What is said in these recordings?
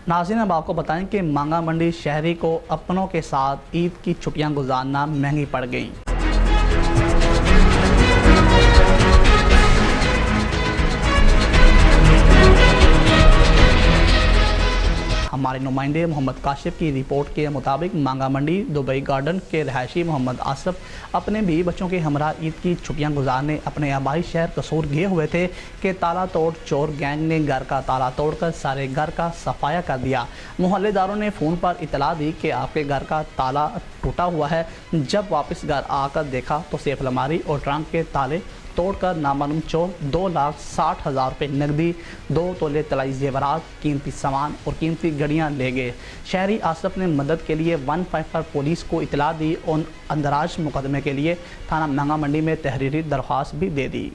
नाज़रीन, अब आपको बताएं कि मांगा मंडी शहरी को अपनों के साथ ईद की छुट्टियां गुजारना महंगी पड़ गई। हमारे नुमाइंदे मोहम्मद काशिफ की रिपोर्ट के मुताबिक मांगा मंडी दुबई गार्डन के रहायशी मोहम्मद आसफ अपने बीवी बच्चों के हमरा ईद की छुट्टियां गुजारने अपने आबाई शहर कसूर गए हुए थे कि ताला तोड़ चोर गैंग ने घर का ताला तोड़कर सारे घर का सफाया कर दिया। मोहल्लेदारों ने फ़ोन पर इतला दी कि आपके घर का ताला टूटा हुआ है। जब वापस घर आकर देखा तो सेफ अलमारी और ट्रंक के ताले तोड़कर नामालूम चोर 2,60,000 रुपये नकदी, 2 तोले तलाई जेवरात, कीमती सामान और कीमती गड़ियाँ ले गए। शहरी आसफ ने मदद के लिए 15 पर पुलिस को इतला दी और अंदराज मुकदमे के लिए थाना मांगा मंडी में तहरीरी दरख्वास्त भी दे दी।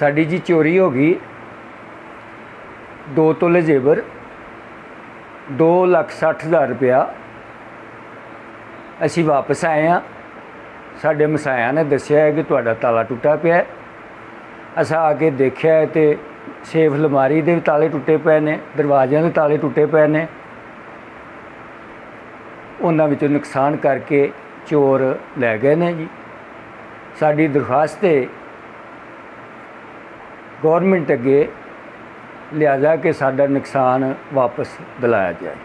साड़ी जी चोरी हो गई, 2 तोले जेवर, 2,60,000 रुपया। असी वापस आए हाँ। साढ़े मसाया ने दसिया है कि तुहाडा ताला टुटा पिया है। असा आके देखा है तो सेफ अलमारी के ताले टुटे पे ने, दरवाज़ों के ताले टुटे पे ने। उन्हां विचों नुकसान करके चोर लै गए ने जी। साडी दरखास्त है गौरमेंट अगे लिहाजा कि साडा नुकसान वापस दिलाया जाए।